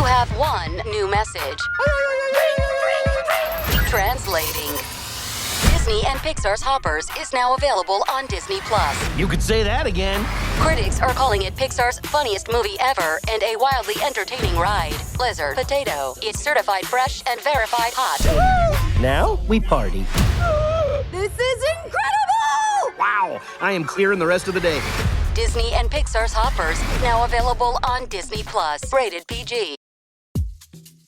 have one new message. Translating. Disney and Pixar's Hoppers is now available on Disney+. You could say that again. Critics are calling it Pixar's funniest movie ever and a wildly entertaining ride. Blizzard Potato. It's certified fresh and verified hot. Now we party. This is incredible! Wow, I am clearing the rest of the day. Disney and Pixar's Hoppers, now available on Disney+. Rated PG.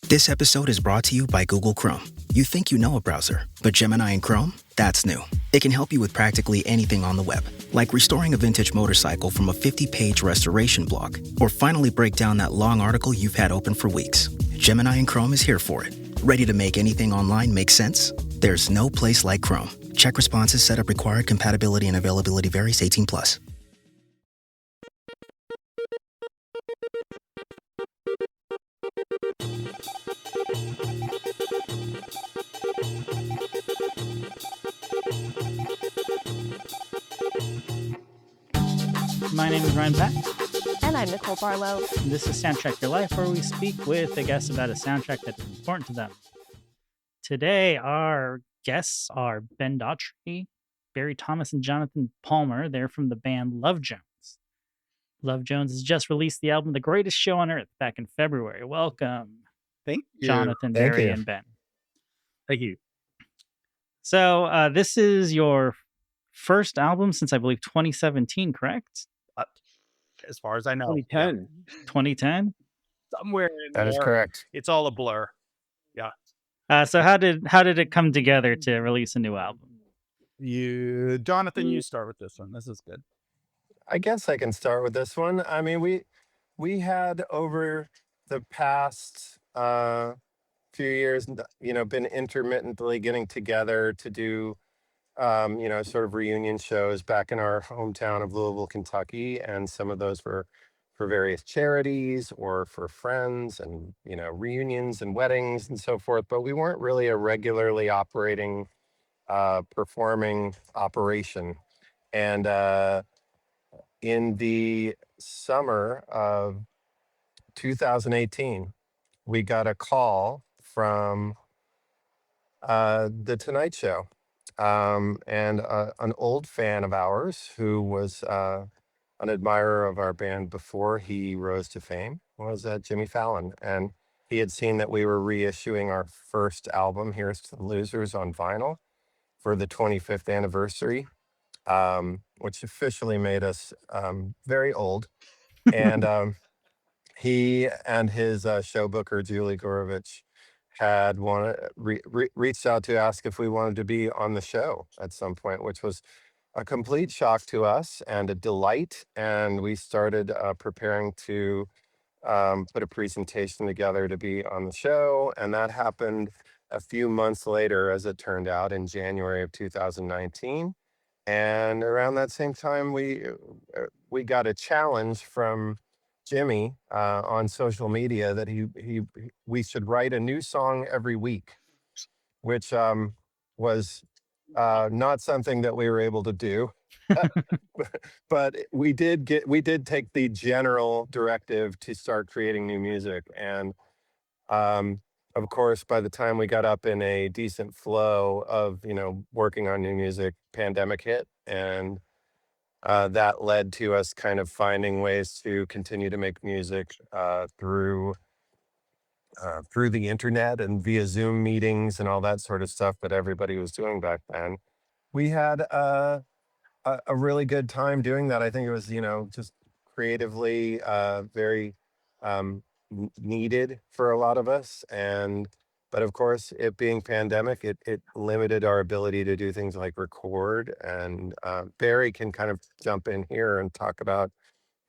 This episode is brought to you by Google Chrome. You think you know a browser, but Gemini and Chrome? That's new. It can help you with practically anything on the web, like restoring a vintage motorcycle from a 50-page restoration blog, or finally break down that long article you've had open for weeks. Gemini and Chrome is here for it. Ready to make anything online make sense? There's no place like Chrome. Check responses, setup required, compatibility and availability varies, 18+. My name is Ryan Pack. And I'm Nicole Barlow. And this is Soundtrack Your Life, where we speak with a guest about a soundtrack that's important to them. Today, our guests are Ben Daughtrey, Barry Thomas, and Jonathan Palmer. They're from the band Love Jones. Love Jones has just released the album The Greatest Show on Earth back in February. Welcome. Thank you. Jonathan, Barry, and Ben. Thank you. So this is your first album since, I believe, 2017, correct? As far as I know. 2010. 2010? Somewhere in That there. is correct. It's all a blur. Yeah. So how did it come together to release a new album? Jonathan, you start with this one. This is good. I guess I can start with this one. I mean, we had over the past few years, been intermittently getting together to do, sort of reunion shows back in our hometown of Louisville, Kentucky, and some of those were for various charities or for friends and reunions and weddings and so forth. But we weren't really a regularly operating, performing operation, and in the summer of 2018, we got a call from The Tonight Show, and an old fan of ours who was an admirer of our band before he rose to fame was Jimmy Fallon. And he had seen that we were reissuing our first album, Here's to the Losers, on vinyl for the 25th anniversary, which officially made us very old. And he and his show booker, Julie Gorovich, had reached out to ask if we wanted to be on the show at some point, which was a complete shock to us and a delight. And we started preparing to put a presentation together to be on the show. And that happened a few months later, as it turned out, in January of 2019. And around that same time, we got a challenge from Jimmy on social media that we should write a new song every week, which was not something that we were able to do. But we did take the general directive to start creating new music. And of course, by the time we got up in a decent flow of working on new music, pandemic hit, and that led to us kind of finding ways to continue to make music through the internet and via Zoom meetings and all that sort of stuff that everybody was doing back then. We had a really good time doing that. I think it was just creatively very needed for a lot of us. But of course, it being pandemic, it limited our ability to do things like record. And Barry can kind of jump in here and talk about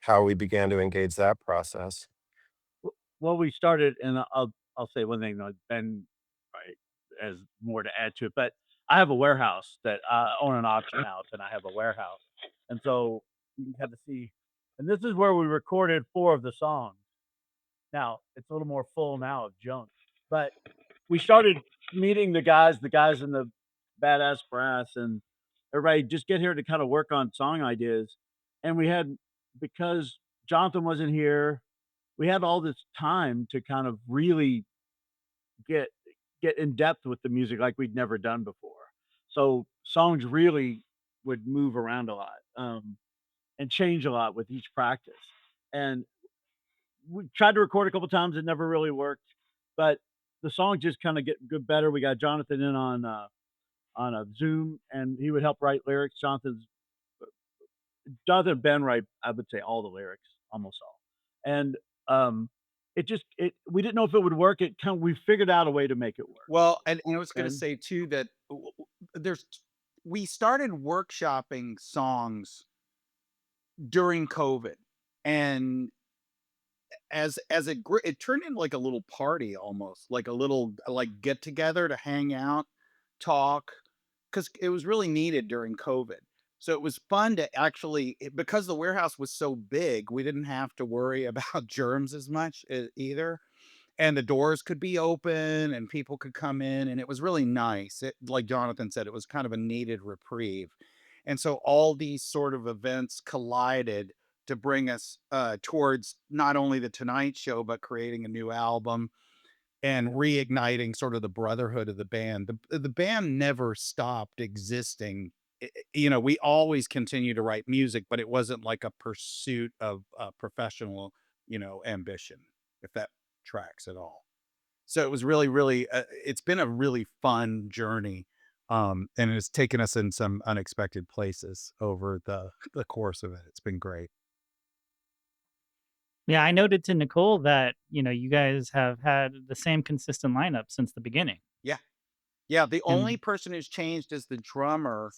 how we began to engage that process. Well, we started, and I'll say one thing. Ben, right, has more to add to it, but I have a warehouse that I own, an auction house, and I have a warehouse, and so you have to see. And this is where we recorded 4 of the songs. Now it's a little more full now of junk, but we started meeting the guys in the Badass Brass, and everybody just get here to kind of work on song ideas. And we had, because Jonathan wasn't here, we had all this time to kind of really get get in depth with the music like we'd never done before. So songs really would move around a lot, and change a lot with each practice. And we tried to record a couple times, it never really worked, but the song just kind of get good better. We got Jonathan in on a Zoom, and he would help write lyrics. Jonathan and Ben write, I would say, all the lyrics, almost all. And it just it we didn't know if it would work. It kind of we figured out a way to make it work. Well, and I was going to And say too that there's we started workshopping songs during COVID, and as it turned into like a little party, almost like a little like get together to hang out, talk, because it was really needed during COVID. So it was fun to actually because the warehouse was so big, we didn't have to worry about germs as much either, and the doors could be open and people could come in, and it was really nice. Like Jonathan said, it was kind of a needed reprieve. And so all these sort of events collided to bring us towards not only the Tonight Show, but creating a new album and reigniting sort of the brotherhood of the band. The band never stopped existing. We always continue to write music, but it wasn't like a pursuit of professional, ambition, if that tracks at all. So it was really, really, it's been a really fun journey. And it's taken us in some unexpected places over the course of it. It's been great. Yeah, I noted to Nicole that, you guys have had the same consistent lineup since the beginning. Yeah. Yeah. The only And person who's changed is the drummer.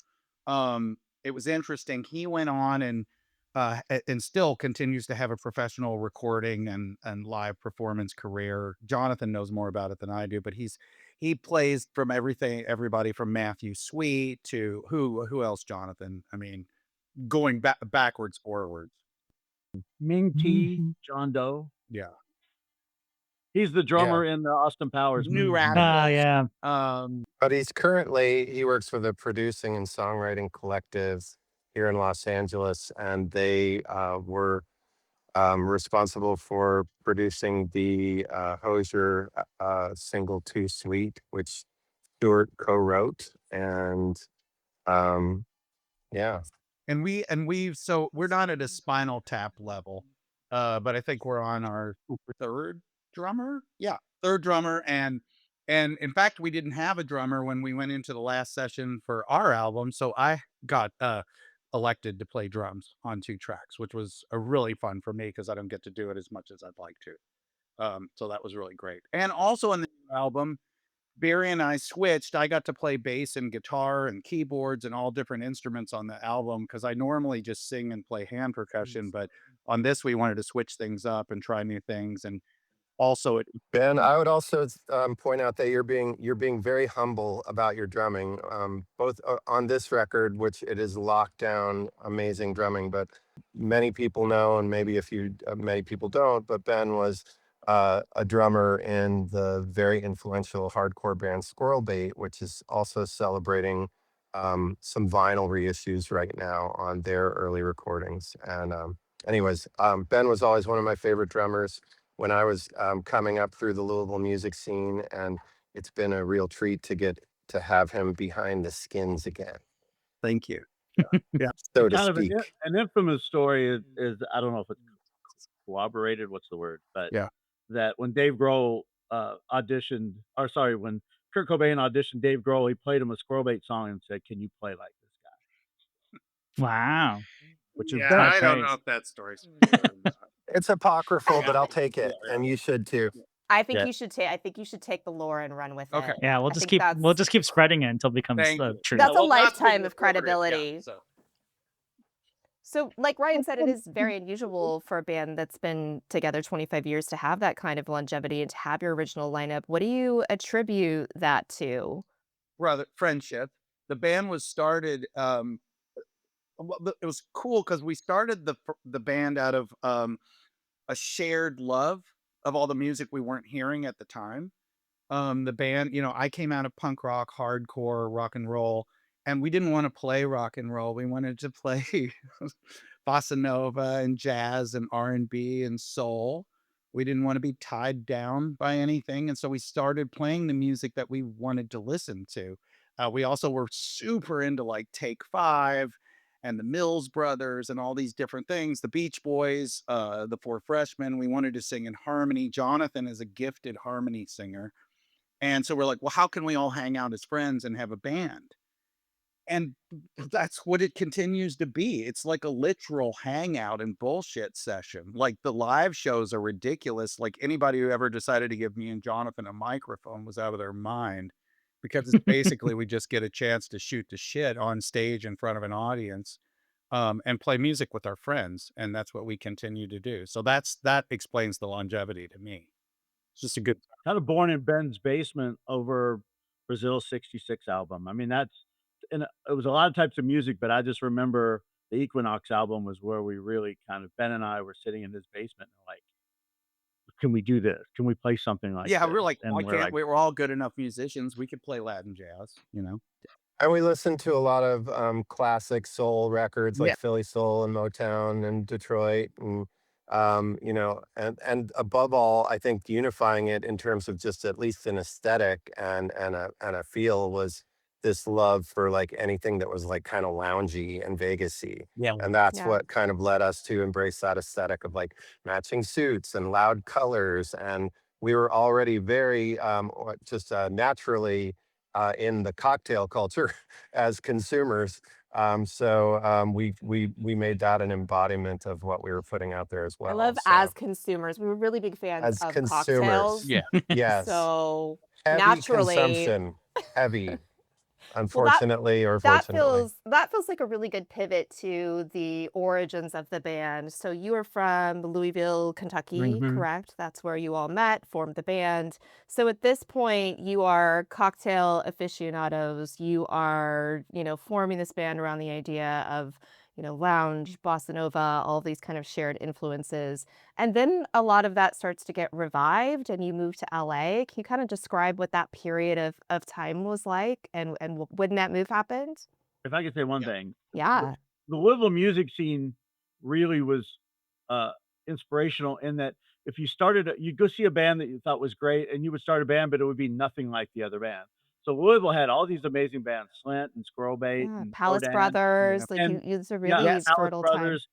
It was interesting. He went on and still continues to have a professional recording and live performance career. Jonathan knows more about it than I do, but he plays from everybody from Matthew Sweet to who else, Jonathan? I mean, going backwards, forwards. Ming T, John Doe. Yeah. He's the Yeah. drummer in the Austin Powers New movie. Radicals. yeah. But he works for the producing and songwriting collective here in Los Angeles, and they were responsible for producing the Hozier single Too Sweet, which Stewart co-wrote. And yeah, So we're not at a Spinal Tap level, but I think we're on our third drummer. Yeah, third drummer, and in fact, we didn't have a drummer when we went into the last session for our album, so I got elected to play drums on 2 tracks, which was a really fun for me because I don't get to do it as much as I'd like to. So that was really great. And also in the new album, Barry and I switched. I got to play bass and guitar and keyboards and all different instruments on the album because I normally just sing and play hand percussion. But on this, we wanted to switch things up and try new things. And also, Ben, I would also point out that you're being very humble about your drumming, both on this record, which it is lockdown, amazing drumming. But many people know, and maybe many people don't. But Ben was a drummer in the very influential hardcore band Squirrel Bait, which is also celebrating some vinyl reissues right now on their early recordings. And anyways, Ben was always one of my favorite drummers when I was coming up through the Louisville music scene, and it's been a real treat to have him behind the skins again, thank you. so to Kind of speak. an infamous story is I don't know if it's corroborated. What's the word? But Yeah. that when Dave Grohl when Kurt Cobain auditioned Dave Grohl, he played him a Squirrel Bait song and said, "Can you play like this guy?" Wow. Which is Yeah, high I don't praise. know if that story's true or not. It's apocryphal, I but I'll think- take it, and you should too. I think Yeah. you should take. I think you should take the lore and run with Okay. it. Yeah, we'll I just think keep spreading it until it becomes Thank you. true. That's a Well, not lifetime being of recorded, yeah, credibility. so. So, like Ryan said, it is very unusual for a band that's been together 25 years to have that kind of longevity and to have your original lineup. What do you attribute that to? Friendship. The band was started. It was cool because we started the band out of a shared love of all the music we weren't hearing at the time. The band, I came out of punk rock, hardcore, rock and roll, and we didn't want to play rock and roll. We wanted to play bossa nova and jazz and R&B and soul. We didn't want to be tied down by anything. And so we started playing the music that we wanted to listen to. We also were super into like Take Five and the Mills Brothers and all these different things, the Beach Boys, the Four Freshmen. We wanted to sing in harmony. Jonathan is a gifted harmony singer. And so we're like, well, how can we all hang out as friends and have a band? And that's what it continues to be. It's like a literal hangout and bullshit session. Like the live shows are ridiculous. Like anybody who ever decided to give me and Jonathan a microphone was out of their mind because it's basically we just get a chance to shoot the shit on stage in front of an audience and play music with our friends. And that's what we continue to do. So that explains the longevity to me. It's just a good. Kind of born in Ben's basement over Brazil's '66 album. I mean, it was a lot of types of music, but I just remember the Equinox album was where we really kind of Ben and I were sitting in his basement and like, "Can we do this? Can we play something like Yeah, this?" we're like, And why we're can't like, we? We're all good enough musicians. We could play Latin jazz, you know? And we listened to a lot of classic soul records Yeah. like Philly Soul and Motown and Detroit and you know, and above all, I think unifying it in terms of just at least an aesthetic and a feel was this love for like anything that was like kind of loungy and Vegasy. Yeah. And that's Yeah. what kind of led us to embrace that aesthetic of like matching suits and loud colors. And we were already very just naturally in the cocktail culture as consumers. We made that an embodiment of what we were putting out there as I well. love as So consumers. We were really big fans as of consumers, cocktails. Yeah. yes, So heavy naturally, consumption, heavy, well, that unfortunately or that fortunately. feels like a really good pivot to the origins of the band. So you were from Louisville, Kentucky, Mhm. correct? That's where you all met, formed the band. So at this point, you are cocktail aficionados. You are, forming this band around the idea of, lounge, bossa nova, all these kind of shared influences. And then a lot of that starts to get revived and you move to LA. Can you kind of describe what that period of time was like and when that move happened? if I could say one Yeah. thing, the Yeah. the Louisville music scene really was uh, inspirational in that if you'd go see a band that you thought was great, and you would start a band, but it would be nothing like the other band. So Louisville had all these amazing bands, Slint and Squirrelbait Yeah. and Palace Rodan, Yeah. Brothers, like and it's a yeah, really Yes. Alice fertile time. Brothers,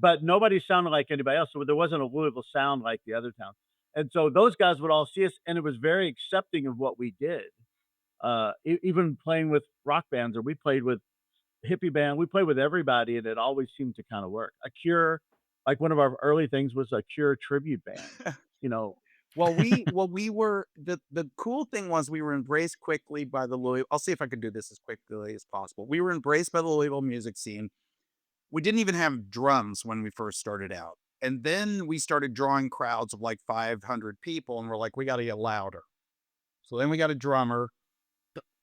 but nobody sounded like anybody else. So there wasn't a Louisville sound like the other towns. And so those guys would all see us, and it was very accepting of what we did. Even playing with rock bands, or we played with hippie band. We played with everybody, and it always seemed to kind of work. A Cure, like one of our early things was a Cure tribute band. You know, We were the cool thing was we were embraced quickly by the Louisville. I'll see if I can do this as quickly as possible. We were embraced by the Louisville music scene. We didn't even have drums when we first started out. And then we started drawing crowds of like 500 people and we're like, we got to get louder. So then we got a drummer.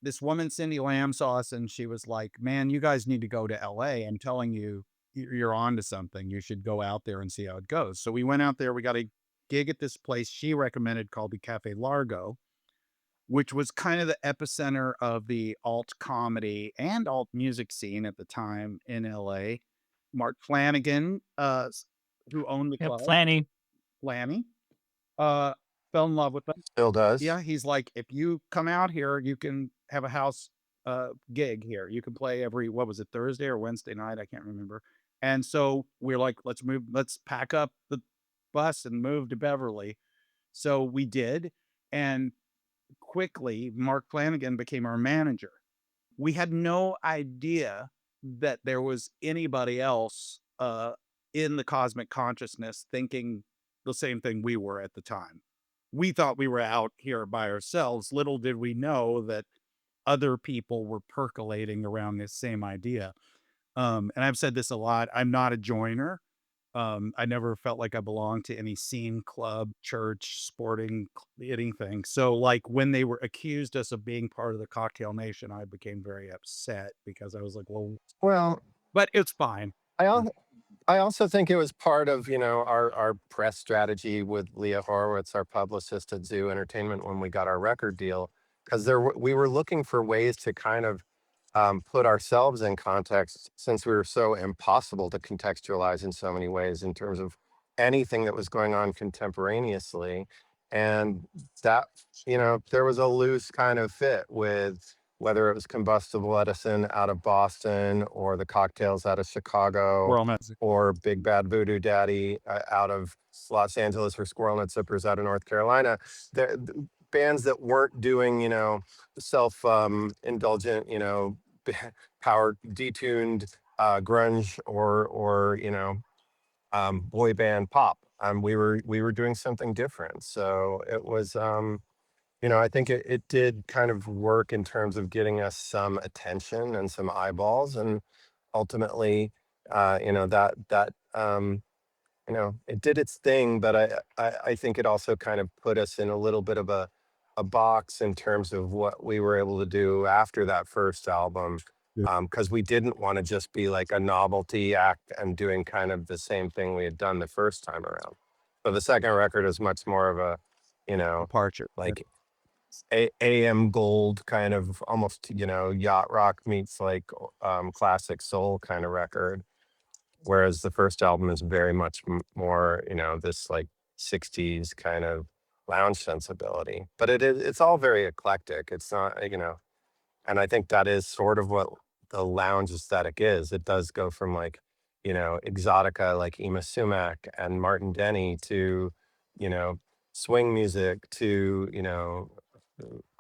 This woman, Cindy Lamb, saw us and she was like, man, you guys need to go to LA. I'm telling you, you're on to something. You should go out there and see how it goes. So we went out there. We got a gig at this place she recommended called the Cafe Largo, which was kind of the epicenter of the alt comedy and alt music scene at the time in LA. Mark Flanagan, who owned the Yep, club, Flanny. Lanny, uh, fell in love with them. Still does. Yeah, he's like, if you come out here, you can have a house gig here. You can play every, what was it, Thursday or Wednesday night? I can't remember. And so we're like, let's pack up the bus and move to Beverly. So we did. And quickly, Mark Flanagan became our manager. We had no idea that there was anybody else in the cosmic consciousness thinking the same thing we were at the time. We thought we were out here by ourselves. Little did we know that other people were percolating around this same idea. And I've said this a lot. I'm not a joiner. I never felt like I belonged to any scene, club, church, sporting, anything. So, like, when they were accused us of being part of the Cocktail Nation, I became very upset because I was like, well, Well, but it's fine. I I also think it was part of, you know, our press strategy with Leah Horowitz, our publicist at Zoo Entertainment, when we got our record deal, because we were looking for ways to kind of put ourselves in context, since we were so impossible to contextualize in so many ways in terms of anything that was going on contemporaneously. And that, there was a loose kind of fit with whether it was Combustible Edison out of Boston or the Cocktails out of Chicago Squirrel Nuts. or Big Bad Voodoo Daddy out of Los Angeles or Squirrel Nut Zippers out of North Carolina. The bands that weren't doing, self indulgent, power detuned grunge or boy band pop. We were doing something different. So it was I think it did kind of work in terms of getting us some attention and some eyeballs, and ultimately it did its thing. But I think it also kind of put us in a little bit of a box in terms of what we were able to do after that first album, because we didn't want to just be like a novelty act and doing kind of the same thing we had done the first time around. So the second record is much more of a Departure. like AM gold kind of, almost yacht rock meets like classic soul kind of record, whereas the first album is very much more this like 60s kind of lounge sensibility. But it's all very eclectic. It's not and I think that is sort of what the lounge aesthetic is. It does go from like exotica like Ema Sumac and Martin Denny to swing music to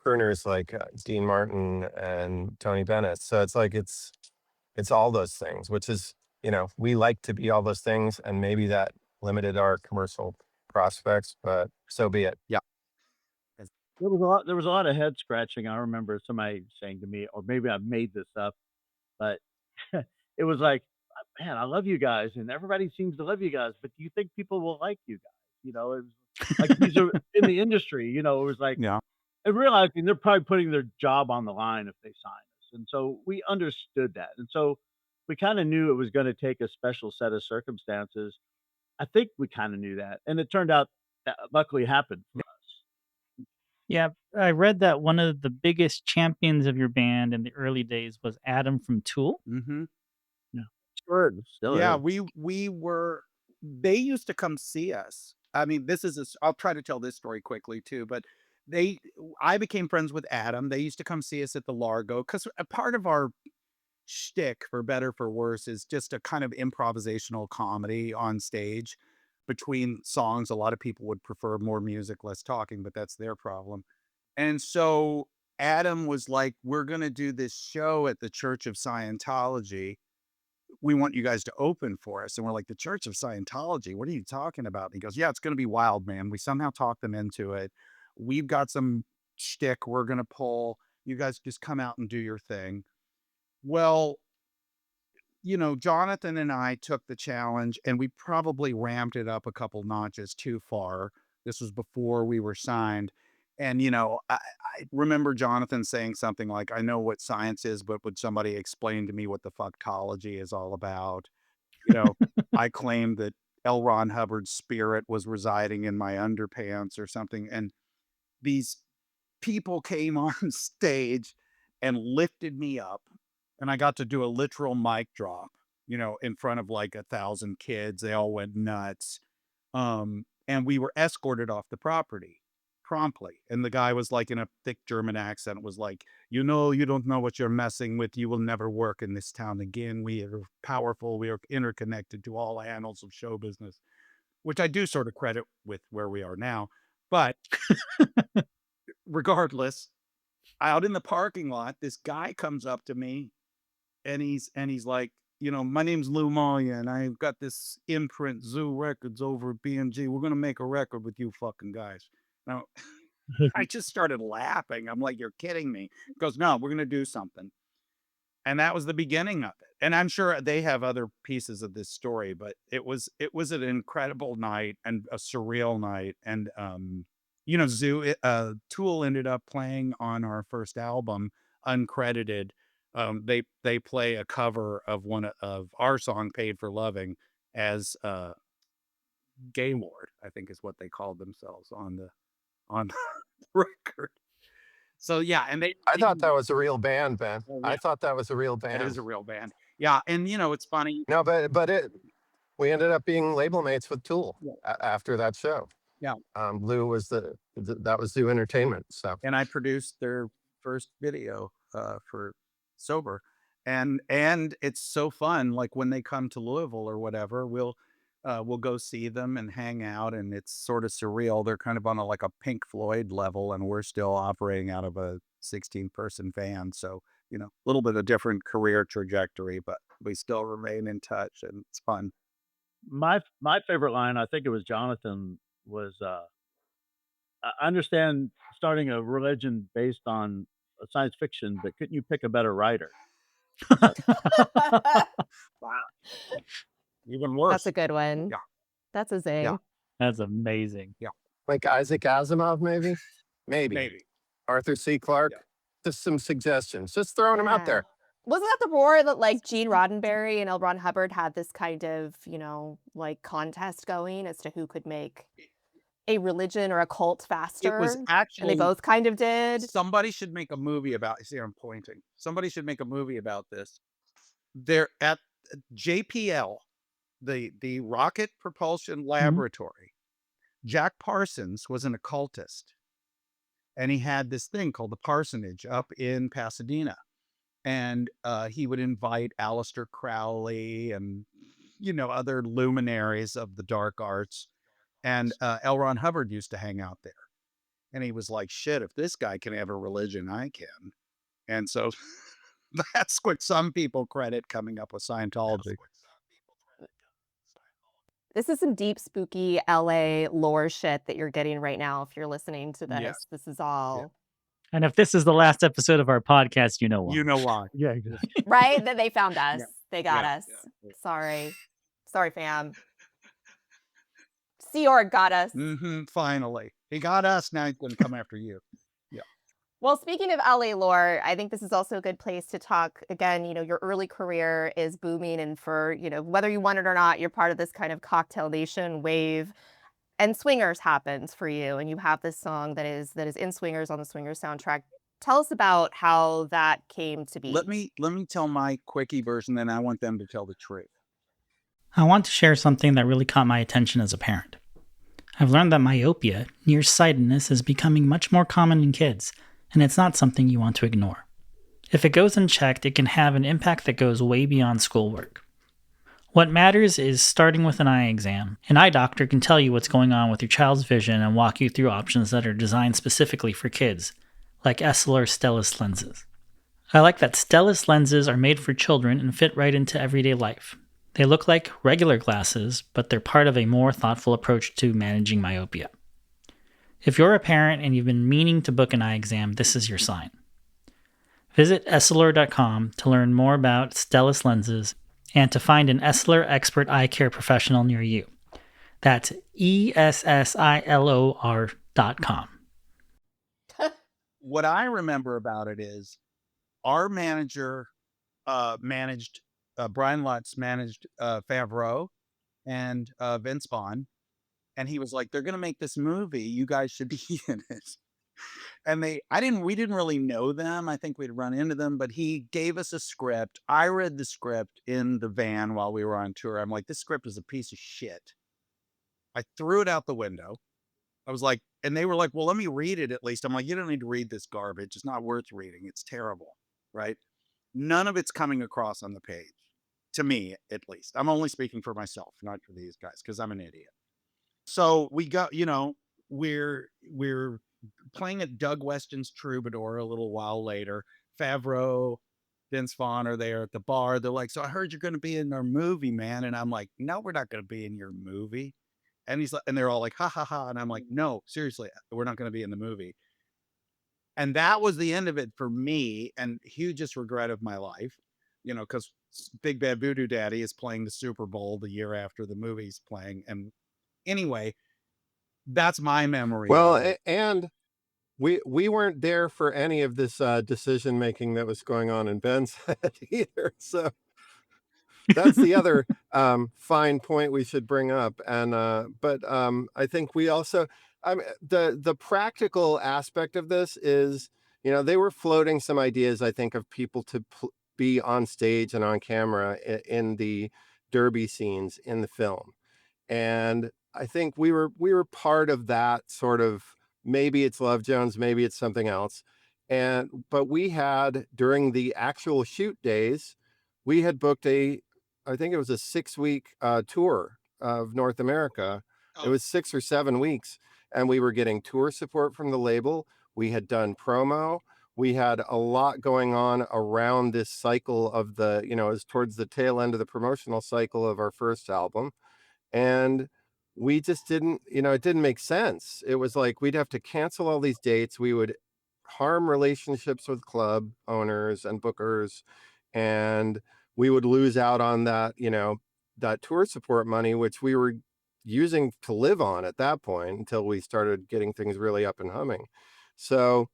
crooners like Dean Martin and Tony Bennett. So it's like it's all those things, which is we like to be all those things, and maybe that limited our commercial prospects, but so be it. Yeah. There was a lot of head scratching. I remember somebody saying to me, or maybe I made this up, but it was like, man, I love you guys, and everybody seems to love you guys, but do you think people will like you guys? It was like these are in the industry. It was like, Yeah. and realizing they're probably putting their job on the line if they sign us, and so we understood that, and so we kind of knew it was going to take a special set of circumstances. I think we kind of knew that, and it turned out that luckily happened for us. Yeah, I read that one of the biggest champions of your band in the early days was Adam from Tool. Mm-hmm. Sure, still Yeah, is. we were. They used to come see us. I mean, I'll try to tell this story quickly too, but I became friends with Adam. They used to come see us at the Largo because a part of our shtick, for better for worse, is just a kind of improvisational comedy on stage between songs. A lot of people would prefer more music, less talking, but that's their problem. And so Adam was like, "We're going to do this show at the Church of Scientology. We want you guys to open for us." And we're like, "The Church of Scientology? What are you talking about?" And he goes, "Yeah, it's going to be wild, man. We somehow talked them into it. We've got some shtick we're going to pull. You guys just come out and do your thing." Well, Jonathan and I took the challenge, and we probably ramped it up a couple notches too far. This was before we were signed. And, I remember Jonathan saying something like, "I know what science is, but would somebody explain to me what the fucktology is all about?" I claimed that L. Ron Hubbard's spirit was residing in my underpants or something. And these people came on stage and lifted me up, and I got to do a literal mic drop, in front of like 1,000 kids. They all went nuts. And we were escorted off the property promptly. And the guy was like in a thick German accent, was like, "You don't know what you're messing with. You will never work in this town again. We are powerful. We are interconnected to all annals of show business," which I do sort of credit with where we are now. But regardless, out in the parking lot, this guy comes up to me, and he's like, "My name's Lou Moya, and I've got this imprint, Zoo Records, over at BMG. We're gonna make a record with you fucking guys." Now, I just started laughing. I'm like, "You're kidding me." He goes, "No, we're gonna do something." And that was the beginning of it. And I'm sure they have other pieces of this story, but it was an incredible night and a surreal night. And Tool ended up playing on our first album, uncredited. They play a cover of one of our song, "Paid for Loving," as Gaylord, I think is what they called themselves on the record. So yeah, and I thought that was a real band, Ben. Oh, I yeah, thought that was a real it is band. a real band. Yeah, and it's funny. No, but we ended up being label mates with Tool Yeah. after that show. Yeah. Lou was that was Zoo Entertainment. So And I produced their first video for Sober, and it's so fun. Like when they come to Louisville or whatever, we'll go see them and hang out, and it's sort of surreal. They're kind of on like a Pink Floyd level, and we're still operating out of a 16-person van. So a little bit of different career trajectory, but we still remain in touch, and it's fun. My favorite line, I think it was Jonathan, was I understand starting a religion based on science fiction, but couldn't you pick a better writer? Even worse. That's a good one. Yeah. That's a zing. Yeah. That's amazing. like Isaac Asimov, maybe Arthur C. Clarke. Yeah. Just some suggestions. Just throwing them out there. Wasn't that the roar that like Gene Roddenberry and L. Ron Hubbard had this kind of, like contest going as to who could make a religion or a cult faster? It was and actually they both kind of did. somebody should make a movie about. See, I'm pointing. Somebody should make a movie about this. They're at JPL, the Rocket Propulsion Laboratory. Jack Parsons was an occultist, and he had this thing called the Parsonage up in Pasadena, and he would invite Aleister Crowley and other luminaries of the dark arts, and L. Ron Hubbard used to hang out there, and he was like, "Shit, if this guy can have a religion, I can," and so that's what some people credit coming up with Scientology. This is some deep, spooky LA lore shit that you're getting right now if you're listening to this. Yes. This is all And if this is the last episode of our podcast, you know why. You know why? Yeah, exactly. right. That they found us. Yeah. They got Yeah, us. yeah. Sorry, fam. Sea Org got us. Finally, he got us. Now he's going to come after you. Well, speaking of LA lore, I think this is also a good place to talk again. Your early career is booming, and for whether you want it or not, you're part of this kind of Cocktail Nation wave. And Swingers happens for you, and you have this song that is in Swingers on the Swingers soundtrack. Tell us about how that came to be. Let me tell my quickie version, then I want them to tell the truth. I want to share something that really caught my attention as a parent. I've learned that myopia, nearsightedness, is becoming much more common in kids, and it's not something you want to ignore. If it goes unchecked, it can have an impact that goes way beyond schoolwork. What matters is starting with an eye exam. An eye doctor can tell you what's going on with your child's vision and walk you through options that are designed specifically for kids, like Essilor Stellus lenses. I like that Stellus lenses are made for children and fit right into everyday life. They look like regular glasses, but they're part of a more thoughtful approach to managing myopia. If you're a parent and you've been meaning to book an eye exam, this is your sign. Visit Essilor.com to learn more about Stellus lenses and to find an Essilor expert eye care professional near you. That's ESSILOR.com. What I remember about it is our manager managed, Brian Lutz managed Favreau and Vince Vaughn. And he was like, "They're going to make this movie. You guys should be in it." And we didn't really know them. I think we'd run into them, but he gave us a script. I read the script in the van while we were on tour. I'm like, "This script is a piece of shit." I threw it out the window. I was like, and they were like, "Well, let me read it at least." I'm like, "You don't need to read this garbage. It's not worth reading. It's terrible." Right? None of it's coming across on the page. To me, at least. I'm only speaking for myself, not for these guys, because I'm an idiot. So we got, we're playing at Doug Weston's Troubadour a little while later. Favreau, Vince Vaughn are there at the bar. They're like, "So I heard you're going to be in our movie, man." And I'm like, "No, we're not going to be in your movie." And they're all like, "Ha ha ha." And I'm like, "No, seriously, we're not going to be in the movie." And that was the end of it for me, and hugest regret of my life, because Big Bad Voodoo Daddy is playing the Super Bowl the year after the movie's playing. And anyway, that's my memory. Well, and we weren't there for any of this decision making that was going on in Ben's head either. So that's the other fine point we should bring up. And but I think we also, the practical aspect of this is, they were floating some ideas, I think, of people to be on stage and on camera in the derby scenes in the film. And I think we were part of that sort of, maybe it's Love Jones, maybe it's something else. But we had, during the actual shoot days, we had booked I think it was a 6-week tour of North America. It was 6 or 7 weeks, and we were getting tour support from the label. We had done promo. We had a lot going on around this cycle of it was towards the tail end of the promotional cycle of our first album. And we just didn't, it didn't make sense. It was like we'd have to cancel all these dates. We would harm relationships with club owners and bookers, and we would lose out on that, that tour support money, which we were using to live on at that point until we started getting things really up and humming. So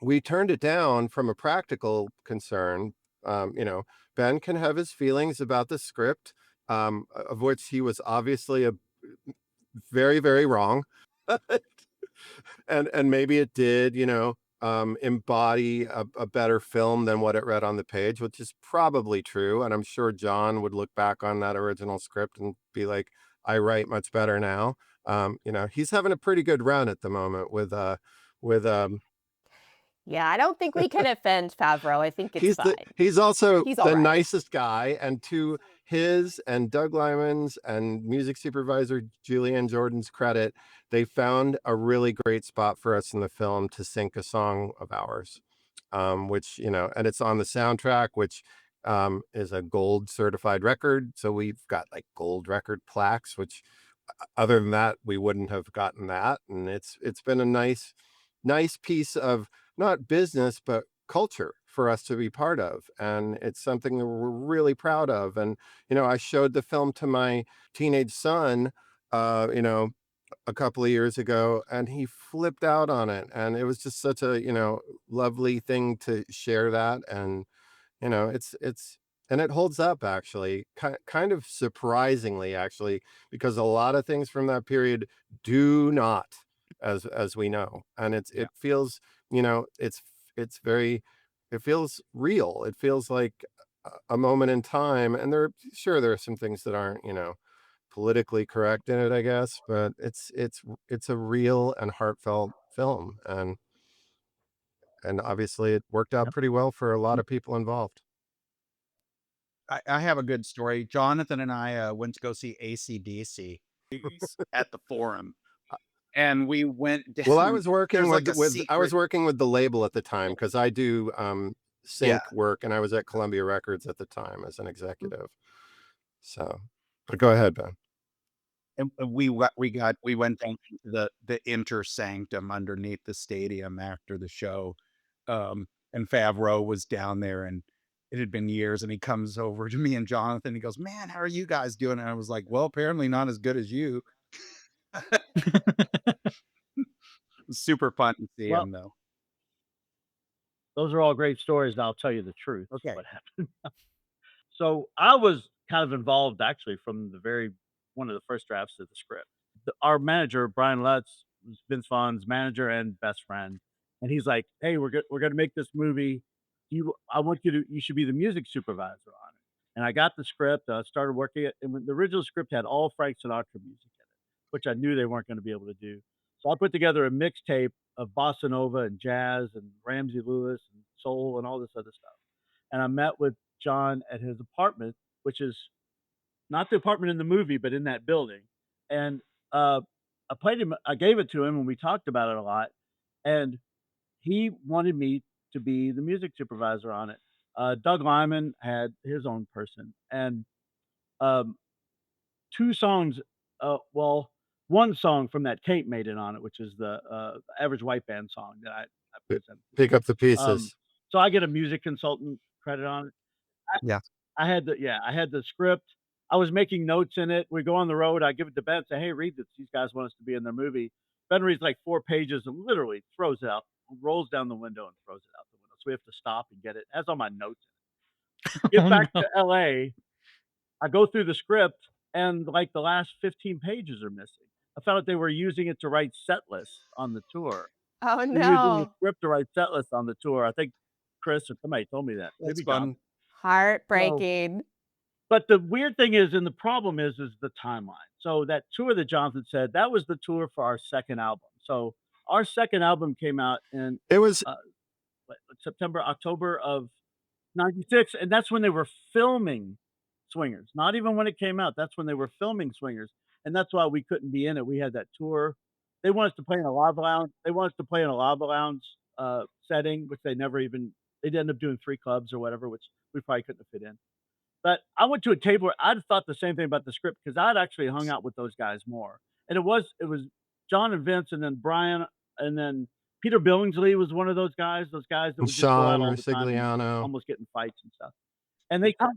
we turned it down from a practical concern. Ben can have his feelings about the script, of which he was obviously very, very wrong. and maybe it did, embody a better film than what it read on the page, which is probably true. And I'm sure John would look back on that original script and be like, I write much better now. He's having a pretty good run at the moment with Yeah, I don't think we can offend Favreau. I think it's fine. He's also He's the all right. nicest guy, and to his and Doug Lyman's and music supervisor Julianne Jordan's credit, they found a really great spot for us in the film to sync a song of ours, which, and it's on the soundtrack, which is a gold certified record. So we've got like gold record plaques, which other than that, we wouldn't have gotten that. And it's been a nice piece of not business, but culture for us to be part of. And it's something that we're really proud of. And, I showed the film to my teenage son, a couple of years ago, and he flipped out on it. And it was just such a, lovely thing to share that. And, and it holds up, actually, kind of surprisingly, actually, because a lot of things from that period do not, as we know. And it feels, it feels real. It feels like a moment in time. And there are some things that aren't, politically correct in it, I guess, but it's a real and heartfelt film. And obviously it worked out pretty well for a lot of people involved. I have a good story. Jonathan and I went to go see AC/DC at the Forum, and we went down. Well, I was working like with the label at the time, because I do sync work, and I was at Columbia Records at the time as an executive. So, but go ahead, Ben. And we went down to the inter sanctum underneath the stadium after the show, and Favreau was down there, and it had been years, and he comes over to me and Jonathan. He goes, "Man, how are you guys doing?" And I was like, "Well, apparently not as good as you." Super fun to see him, though. Those are all great stories, and I'll tell you the truth. Okay. What happened. So I was kind of involved, actually, from one of the first drafts of the script. Our manager, Brian Lutz, was Vince Vaughn's manager and best friend, and he's like, "Hey, we're going to make this movie. You should be the music supervisor on it." And I got the script, started working it, and when the original script had all Frank Sinatra music in it, which I knew they weren't going to be able to do. So I put together a mixtape of bossa nova and jazz and Ramsey Lewis and soul and all this other stuff. And I met with John at his apartment, which is not the apartment in the movie, but in that building. And I gave it to him, and we talked about it a lot. And he wanted me to be the music supervisor on it. Doug Lyman had his own person, and two songs. One song from that tape made it on it, which is the Average White Band song that I presented. Pick Up the Pieces. So I get a music consultant credit on it. I had the script. I was making notes in it. We go on the road. I give it to Ben, say, "Hey, read this. These guys want us to be in their movie." Ben reads like 4 pages and literally throws it out, rolls down the window and throws it out the window. So we have to stop and get it. It has all my notes in it. Get back to LA. I go through the script, and like the last 15 pages are missing. I found out they were using it to write set lists on the tour. Oh, They're using the no. script to write set lists on the tour. I think Chris or somebody told me that. That's Maybe fun. John. Heartbreaking. But the weird thing is, and the problem is the timeline. So that tour that Jonathan said, that was the tour for our second album. So our second album came out in It was uh, October of '96, and that's when they were filming Swingers. Not even when it came out. That's when they were filming Swingers, and that's why we couldn't be in it. We had that tour. They want us to play in a lava lounge. They want us to play in a lava lounge setting, which they never even. They'd end up doing 3 clubs or whatever, which we probably couldn't have fit in. But I went to a table where I'd thought the same thing about the script because I'd actually hung out with those guys more. And it was John and Vince and then Brian and then Peter Billingsley was one of those guys that would just go out Sean all the time and Rosigliano. almost get in fights and stuff. And they talk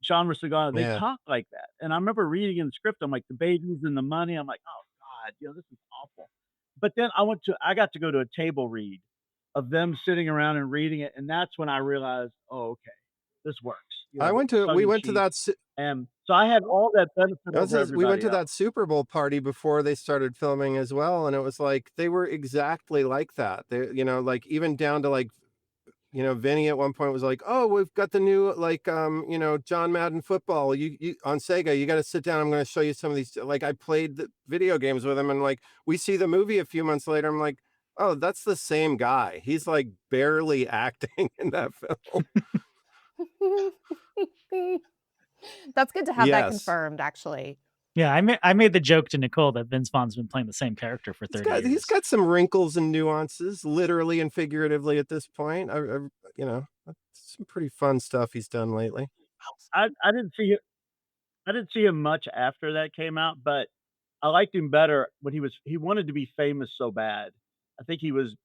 Sean Rosigliano, they Yeah. talk like that. And I remember reading in the script, I'm like, the babies and the money. I'm like, oh God, this is awful. But then I got to go to a table read of them sitting around and reading it, and that's when I realized, oh, okay, this works. We went to that. And so I had all that benefit over everybody We went to else. that Super Bowl party before they started filming as well, and it was like they were exactly like that. They, like even down to like, Vinny at one point was like, "Oh, we've got the new like, John Madden football. You on Sega. You got to sit down. I'm going to show you some of these." Like I played the video games with him, and like we see the movie a few months later. I'm like, "Oh, that's the same guy. He's like barely acting in that film." That's good to have that Yes. confirmed, actually. Yeah, I made the joke to Nicole that Vince Vaughn's been playing the same character for 30 years. He's got some wrinkles and nuances, literally and figuratively at this point. Some pretty fun stuff he's done lately. I didn't see him much after that came out, but I liked him better when he wanted to be famous so bad. I think he was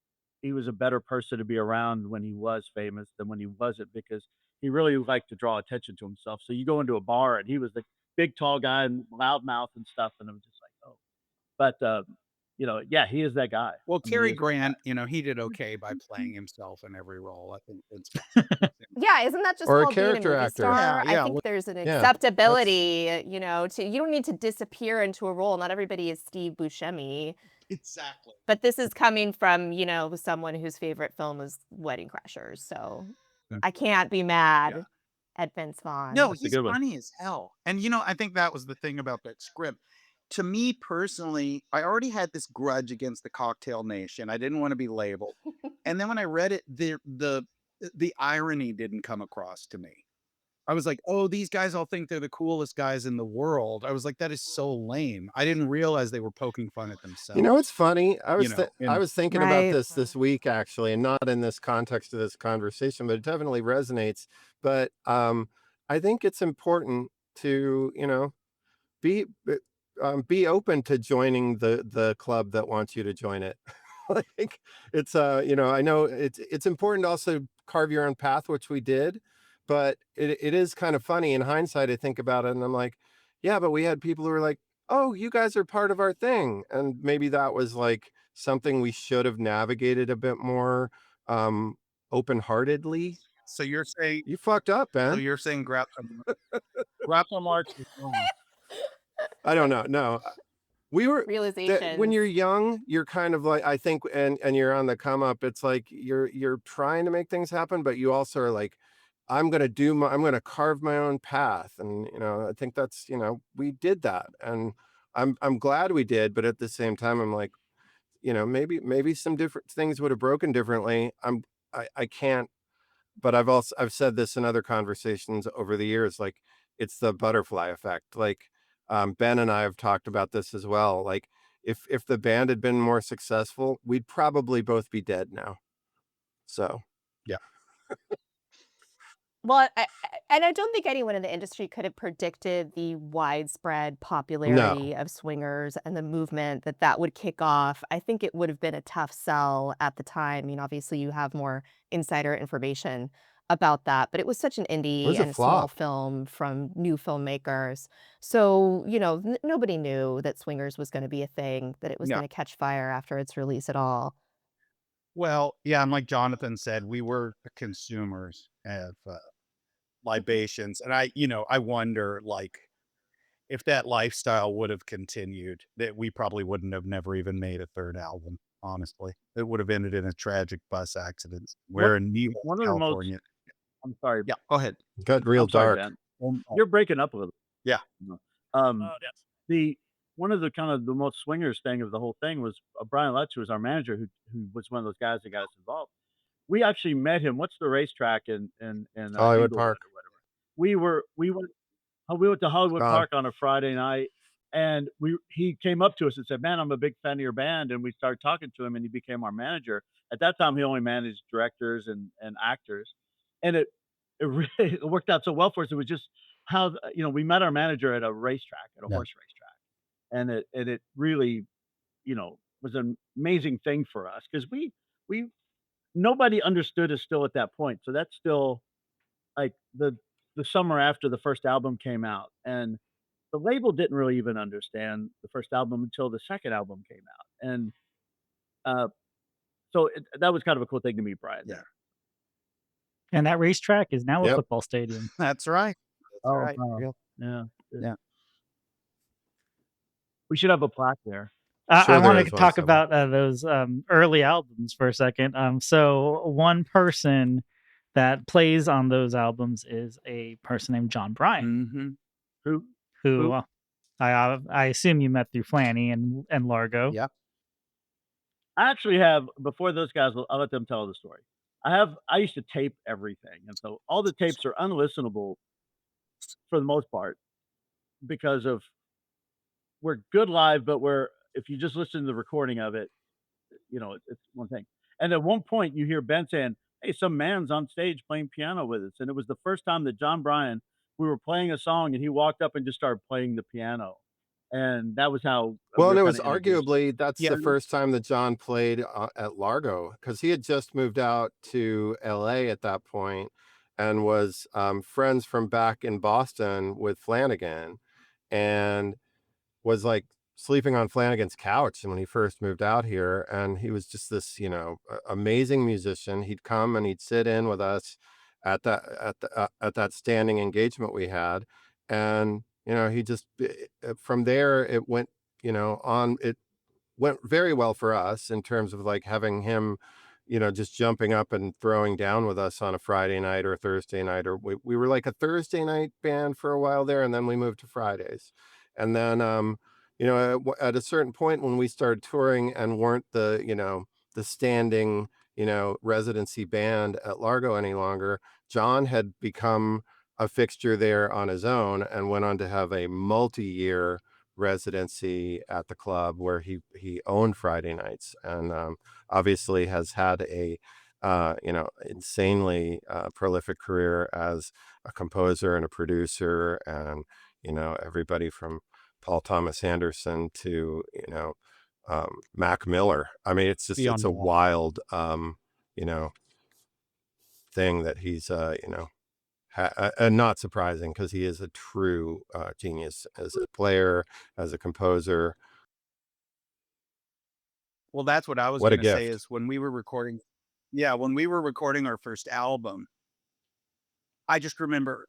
a better person to be around when he was famous than when he wasn't because he really liked to draw attention to himself. So you go into a bar and he was the big tall guy and loudmouth and stuff, and I'm just like, oh. But yeah, he is that guy. Well, I mean, Cary he is that Grant, guy. he did okay by playing himself in every role. I think it's Yeah, isn't that just Or a called being a character movie actor. star? Yeah, I think there's an yeah, acceptability, you don't need to disappear into a role. Not everybody is Steve Buscemi. exactly. But this is coming from, someone whose favorite film is Wedding Crashers. So Yeah. I can't be mad Yeah. at Vince Vaughn. No, That's a he's good one. funny as hell. And I think that was the thing about that script. To me personally, I already had this grudge against the Cocktail Nation. I didn't want to be labeled. And then when I read it, the irony didn't come across to me. I was like, oh, these guys all think they're the coolest guys in the world. I was like, that is so lame. I didn't realize they were poking fun at themselves. It's funny. I was and- thinking Right. about this week actually, and not in this context of this conversation, but it definitely resonates. But I think it's important to be open to joining the club that wants you to join it. Like it's I know it's important to also carve your own path, which we did, but it is kind of funny in hindsight. I think about it and I'm like, yeah, but we had people who were like, oh, you guys are part of our thing, and maybe that was like something we should have navigated a bit more open-heartedly. So you're saying You fucked up, Ben. Grapple March is wrong. I don't know. No, we were Realization. when you're young, you're kind of like, I think, and you're on the come up. It's like you're trying to make things happen, but you also are like, I'm going to carve my own path. And, I think that's, we did that, and I'm glad we did. But at the same time, I'm like, maybe some different things would have broken differently. I can't, but I've said this in other conversations over the years, like it's the butterfly effect. Like, Ben and I have talked about this as well. Like if the band had been more successful, we'd probably both be dead now. So, yeah. Well, I don't think anyone in the industry could have predicted the widespread popularity of swingers and the movement that would kick off. I think it would have been a tough sell at the time. Obviously you have more insider information about that, but it was such an indie was a and small flop. film from new filmmakers. So, nobody knew that swingers was going to be a thing, that it was Yeah. going to catch fire after its release at all. Well, yeah, and like Jonathan said, we were consumers of libations, and I wonder, like, if that lifestyle would have continued, that we probably wouldn't have never even made a third album. Honestly, it would have ended in a tragic bus accident. We're in New One of the most California. I'm sorry. Yeah, go ahead. Got real I'm sorry, dark. Ben. You're breaking up a little. Yeah. The one of the kind of the most swingers thing of the whole thing was Brian Lutz, who was our manager, who was one of those guys that got us involved. We actually met him. What's the racetrack in Hollywood Inglewood Park. or whatever? We went to Hollywood Gone. Park on a Friday night, and he came up to us and said, "Man, I'm a big fan of your band." And we started talking to him, and he became our manager. At that time, he only managed directors and actors, and it really it worked out so well for us. It was just how we met our manager at a racetrack, at a Yeah. horse racetrack, and it really was an amazing thing for us because we nobody understood us still at that point. So that's still like the summer after the first album came out, and the label didn't really even understand the first album until the second album came out, and uh, so that was kind of a cool thing to meet Brian. Yeah. And that racetrack is now a Yep. football stadium. That's right. Oh, right. wow. Yep. Yeah. Yeah. We should have a plaque there. Sure I there want is to one talk somewhere. about those early albums for a second. So one person that plays on those albums is a person named John Bryan, Mm-hmm. who I assume you met through Flanny and Largo. Yep. I actually have, before those guys, I'll let them tell the story. I used to tape everything, and so all the tapes are unlistenable for the most part because of we're good live, but if you just listen to the recording of it, it's one thing. And at one point, you hear Ben saying, "Hey, some man's on stage playing piano with us," and it was the first time that John Bryan, we were playing a song, and he walked up and just started playing the piano, and that was how Well, we and were it kind was of introduced. arguably that's Yeah. the first time that John played at Largo because he had just moved out to LA at that point and was friends from back in Boston with Flanagan and was like sleeping on Flanagan's couch when he first moved out here. And he was just this, amazing musician. He'd come and he'd sit in with us at that standing engagement we had. And, he just, from there, it went, it went very well for us in terms of like having him, just jumping up and throwing down with us on a Friday night or a Thursday night, or we were like a Thursday night band for a while there. And then we moved to Fridays. And then, at a certain point when we started touring and weren't the standing, residency band at Largo any longer, John had become a fixture there on his own and went on to have a multi-year residency at the club where he owned Friday nights and obviously has had a insanely prolific career as a composer and a producer and everybody from Paul Thomas Anderson to Mac Miller. I mean, it's just Beyond it's a that. wild thing that he's and not surprising because he is a true genius as a player, as a composer. Well, that's what I was What a going to say gift. is when we were recording our first album, I just remember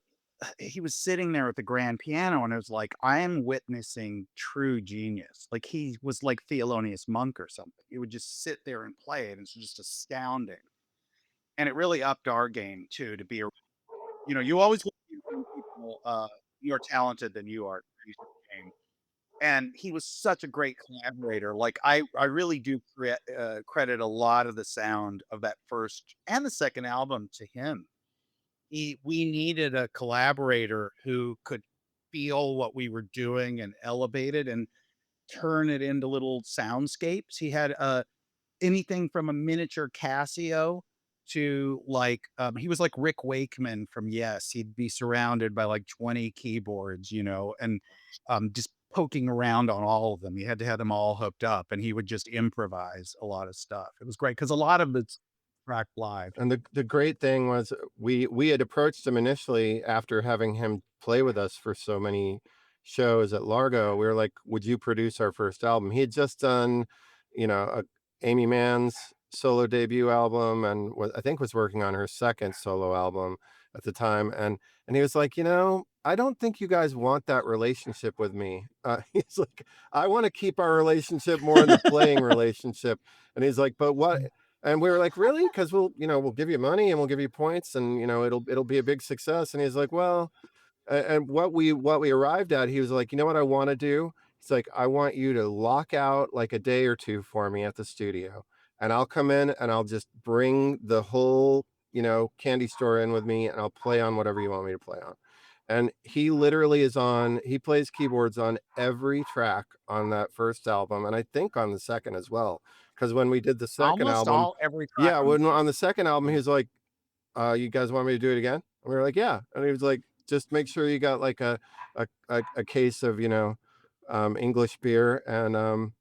he was sitting there at the grand piano and it was like, I am witnessing true genius. Like he was like Thelonious Monk or something. He would just sit there and play it. It's just astounding. And it really upped our game too, to be, you always look at people more talented than you are. And he was such a great collaborator. Like I really do credit a lot of the sound of that first and the second album to him. We needed a collaborator who could feel what we were doing and elevate it and turn it into little soundscapes. He had anything from a miniature Casio to like he was like Rick Wakeman from Yes. He'd be surrounded by like 20 keyboards, and just poking around on all of them. He had to have them all hooked up and he would just improvise a lot of stuff. It was great because a lot of it's tracked live. And the great thing was we had approached him initially after having him play with us for so many shows at Largo. We were like, would you produce our first album? He had just done, Amy Mann's solo debut album and I think was working on her second solo album at the time. And he was like, I don't think you guys want that relationship with me. He's like, I want to keep our relationship more in the playing relationship. And he's like, but what? And we were like, really? Because we'll give you money and we'll give you points and, it'll be a big success. And he's like, well, And what we arrived at, he was like, you know what I want to do? He's like, I want you to lock out like a day or two for me at the studio, and I'll come in and I'll just bring the whole, candy store in with me, and I'll play on whatever you want me to play on. And he literally he plays keyboards on every track on that first album, and I think on the second as well. Because when we did the second Almost album, every track yeah, on the on the second album, he was like, you guys want me to do it again? And we were like, yeah. And he was like, just make sure you got like a case of, English beer, and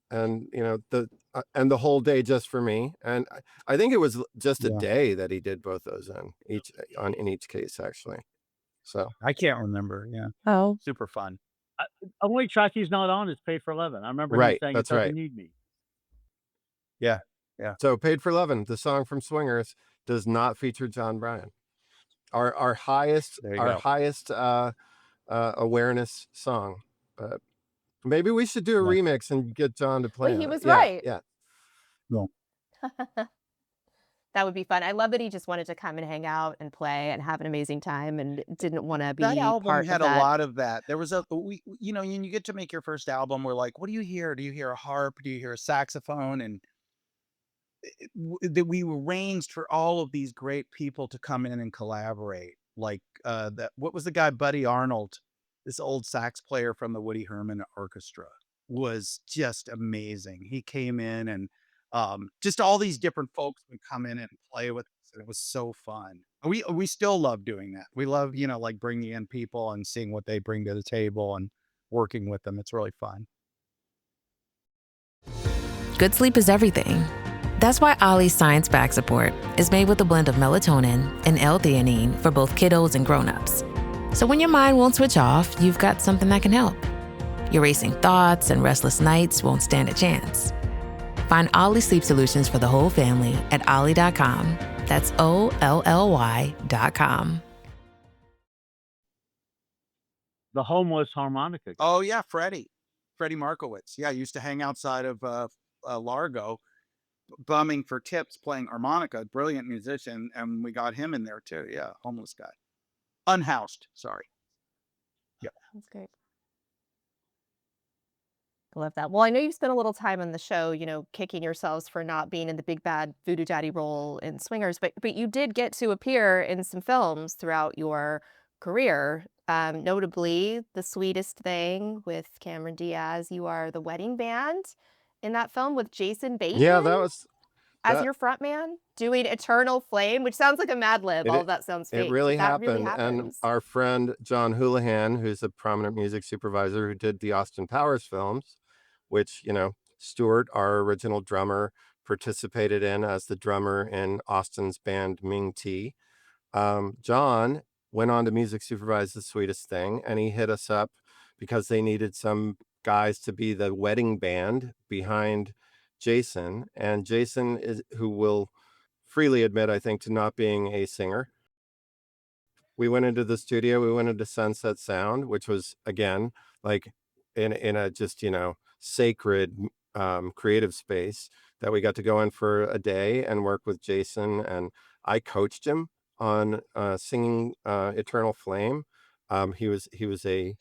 the whole day just for me. And I think it was just a Yeah. day that he did both those in each case, actually. So I can't remember. Yeah. Oh, Super fun. Only track he's not on is "Paid for Lovin'." I remember him right, saying, that's "It doesn't right. need me." Yeah. So "Paid for Lovin'," the song from Swingers, does not feature John Bryan. Our highest There you go. awareness song. But maybe we should do a Yeah. remix and get John to play well, he on it. was Yeah, right. yeah. No. That would be fun. I love that he just wanted to come and hang out and play and have an amazing time and didn't want to That be album part of had a that. lot of that. There was when you get to make your first album, we're like, what do you hear? Do you hear a harp? Do you hear a saxophone? And that we arranged for all of these great people to come in and collaborate. Like what was the guy, Buddy Arnold, this old sax player from the Woody Herman Orchestra, was just amazing. He came in and just all these different folks would come in and play with us, and it was so fun. We still love doing that. We love, like bringing in people and seeing what they bring to the table and working with them. It's really fun. Good sleep is everything. That's why Ollie's Science Back Support is made with a blend of melatonin and L-theanine for both kiddos and grown-ups. So when your mind won't switch off, you've got something that can help. Your racing thoughts and restless nights won't stand a chance. Find Ollie Sleep Solutions for the whole family at ollie.com. That's OLLY.com. The homeless harmonica guy. Oh yeah, Freddie Markowitz. Yeah, used to hang outside of Largo, bumming for tips, playing harmonica. Brilliant musician, and we got him in there too. Yeah, homeless guy, unhoused. Sorry. Yeah, That's great. I love that. Well, I know you spent a little time on the show, kicking yourselves for not being in the big bad voodoo daddy role in Swingers, but you did get to appear in some films throughout your career. Notably, The Sweetest Thing with Cameron Diaz. You are the wedding band in that film with Jason Bateman. Yeah, that was as your front man doing Eternal Flame, which sounds like a Mad Lib. All of that sounds fake. It really but that happened. really And happens. our friend John Houlihan, who's a prominent music supervisor who did the Austin Powers films, which, Stuart, our original drummer, participated in as the drummer in Austin's band Ming T. John went on to music supervise The Sweetest Thing, and he hit us up because they needed some guys to be the wedding band behind Jason. And Jason who will freely admit, I think, to not being a singer. We went into the studio, we went into Sunset Sound, which was, again, like in a just, sacred creative space that we got to go in for a day and work with Jason. And I coached him on singing Eternal Flame. He was a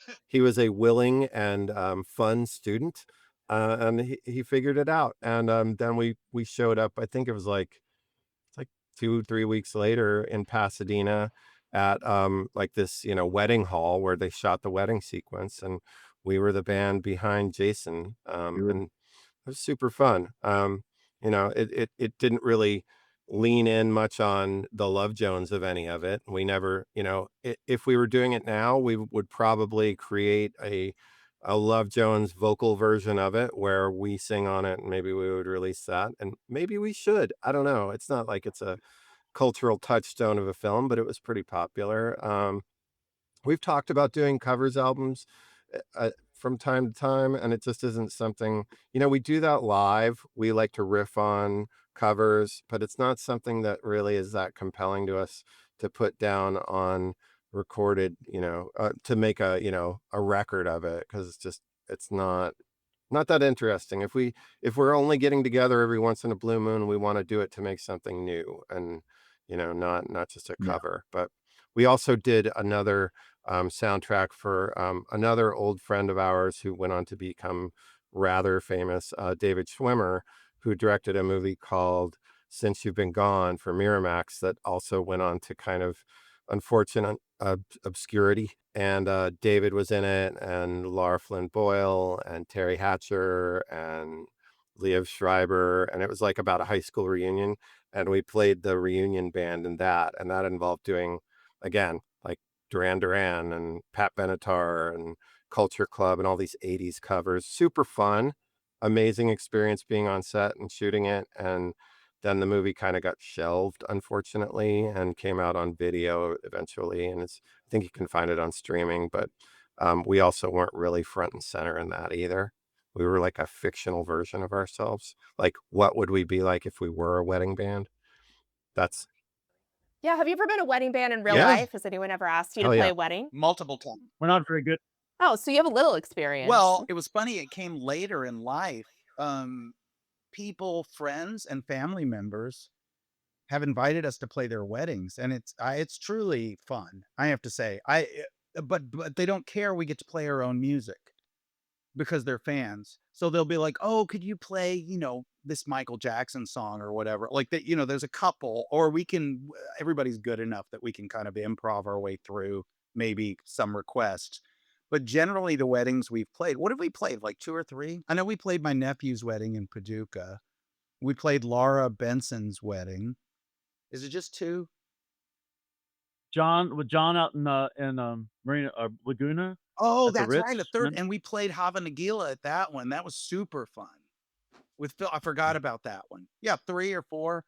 willing and fun student, and he figured it out. And then we showed up. I think it was like 2-3 weeks later in Pasadena at like this wedding hall where they shot the wedding sequence, and we were the band behind Jason, and it was super fun. It didn't really lean in much on the Love Jones of any of it. We never, if we were doing it now, we would probably create a Love Jones vocal version of it where we sing on it, and maybe we would release that, and maybe we should. I don't know. It's not like it's a cultural touchstone of a film, but it was pretty popular. We've talked about doing covers albums from time to time, and it just isn't something, we do that live. We like to riff on covers, but it's not something that really is that compelling to us to put down on recorded, to make a record of it, because it's not that interesting. If we're only getting together every once in a blue moon, we want to do it to make something new, and not just a cover. But We also did another soundtrack for another old friend of ours who went on to become rather famous, David Schwimmer, who directed a movie called Since You've Been Gone for Miramax that also went on to kind of unfortunate obscurity. And David was in it, and Laura Flynn Boyle, and Terry Hatcher, and Liev Schreiber. And it was like about a high school reunion. And we played the reunion band in that. And that involved doing, again, like Duran Duran and Pat Benatar and Culture Club and all these 80s covers. Super fun, amazing experience being on set and shooting it. And then the movie kind of got shelved, unfortunately, and came out on video eventually. And I think you can find it on streaming, but we also weren't really front and center in that either. We were like a fictional version of ourselves. Like, what would we be like if we were a wedding band? That's Yeah, have you ever been a wedding band in real Yeah. life? Has anyone ever asked you to Hell play yeah. a wedding? Multiple times. We're not very good. Oh, so you have a little experience. Well, it was funny. It came later in life. People, friends, and family members have invited us to play their weddings, and it's truly fun. I have to say, but they don't care. We get to play our own music because they're fans. So they'll be like, "Oh, could you play, this Michael Jackson song or whatever?" Like that, there's a couple, or we can. Everybody's good enough that we can kind of improv our way through maybe some requests. But generally, the weddings we've played, what have we played? Like 2 or 3? I know we played my nephew's wedding in Paducah. We played Laura Benson's wedding. Is it just 2? John out in Marina or Laguna. Oh, At the that's right. Ritz, The third, remember? and we played Hava Nagila at that one. That was super fun. With Phil, I forgot about that one. Yeah, 3 or 4.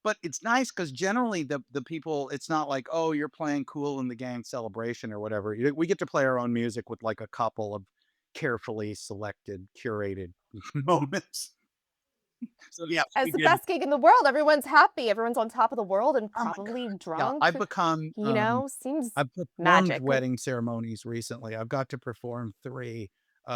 But it's nice because generally the people, it's not like, oh, you're playing Cool in the Gang Celebration or whatever. We get to play our own music with like a couple of carefully selected, curated moments. So yeah, As we the did. best gig in the world, everyone's happy, everyone's on top of the world, and Oh my probably Yeah, drunk. I've become. Seems I've performed magic. wedding ceremonies recently. I've got to perform 3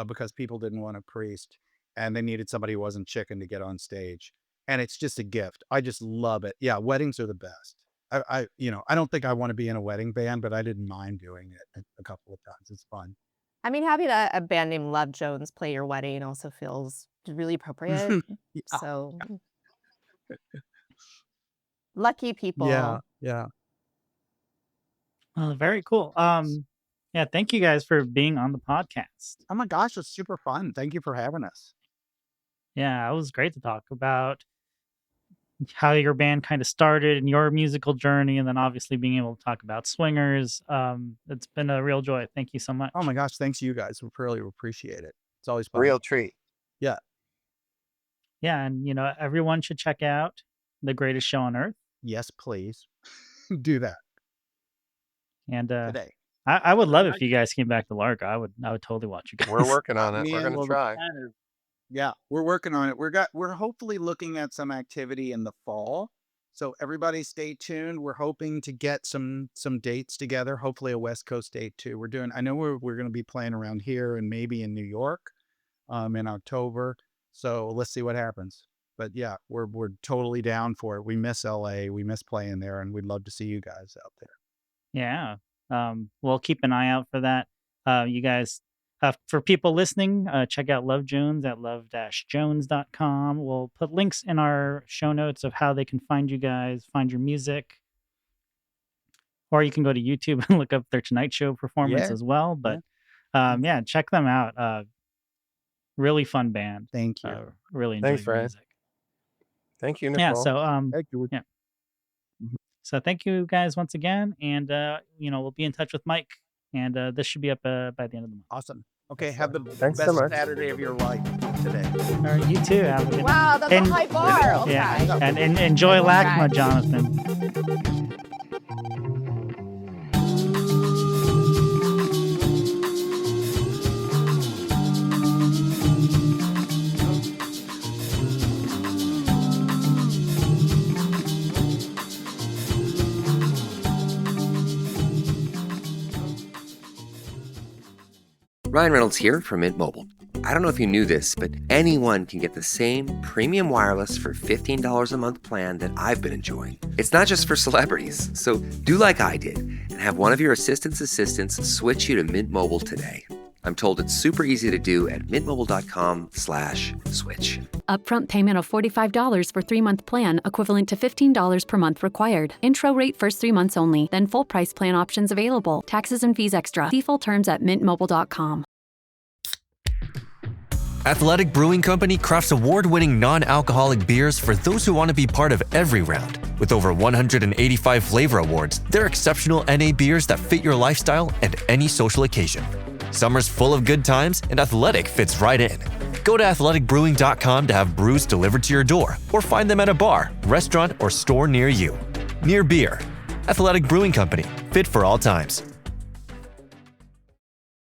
because people didn't want a priest and they needed somebody who wasn't chicken to get on stage. And it's just a gift. I just love it. Yeah, weddings are the best. I don't think I want to be in a wedding band, but I didn't mind doing it a couple of times. It's fun. I mean, having a band named Love Jones play your wedding also feels really appropriate. Yeah, So lucky people. yeah. Very cool. Yeah, thank you guys for being on the podcast. Oh my gosh, it's super fun. Thank you for having us. Yeah, it was great to talk about how your band kind of started and your musical journey, and then obviously being able to talk about Swingers. It's been a real joy. Thank you so much. Oh my gosh, thanks you guys. We really appreciate it. It's always fun. Real treat. Yeah. Yeah, and everyone should check out The Greatest Show on Earth. Yes, please. Do that And today. I would love if you guys came back to Lark. I would totally watch you guys. We're working on it. Me We're and going to try. Yeah, we're working on it. We're hopefully looking at some activity in the fall. So everybody stay tuned. We're hoping to get some dates together, hopefully a West Coast date too. I know we're going to be playing around here and maybe in New York in October. So let's see what happens. But yeah, we're totally down for it. We miss LA. We miss playing there, and we'd love to see you guys out there. Yeah. We'll keep an eye out for that. You guys, for people listening, check out Love Jones at love-jones.com. We'll put links in our show notes of how they can find you guys, find your music. Or you can go to YouTube and look up their Tonight Show performance as well. But yeah, check them out. Really fun band. Thank you. Really enjoy Thanks, the Ryan. music. Thank you, Nicole. Yeah, so Thank you. yeah. So thank you guys once again, and we'll be in touch with Mike, and this should be up by the end of the month. Awesome. Okay, have the Thanks so best much. Saturday of your life today. All right, you too. Have a good Wow, that's And- a high bar. Okay. Yeah, and enjoy LACMA, Right. Jonathan. Ryan Reynolds here from Mint Mobile. I don't know if you knew this, but anyone can get the same premium wireless for $15 a month plan that I've been enjoying. It's not just for celebrities, so do like I did and have one of your assistants switch you to Mint Mobile today. I'm told it's super easy to do at mintmobile.com/switch. Upfront payment of $45 for 3-month plan, equivalent to $15 per month required. Intro rate first 3 months only, then full price plan options available. Taxes and fees extra. See full terms at mintmobile.com. Athletic Brewing Company crafts award-winning non-alcoholic beers for those who want to be part of every round. With over 185 flavor awards, they're exceptional NA beers that fit your lifestyle and any social occasion. Summer's full of good times, and Athletic fits right in. Go to athleticbrewing.com to have brews delivered to your door, or find them at a bar, restaurant, or store near you. Near beer. Athletic Brewing Company, fit for all times.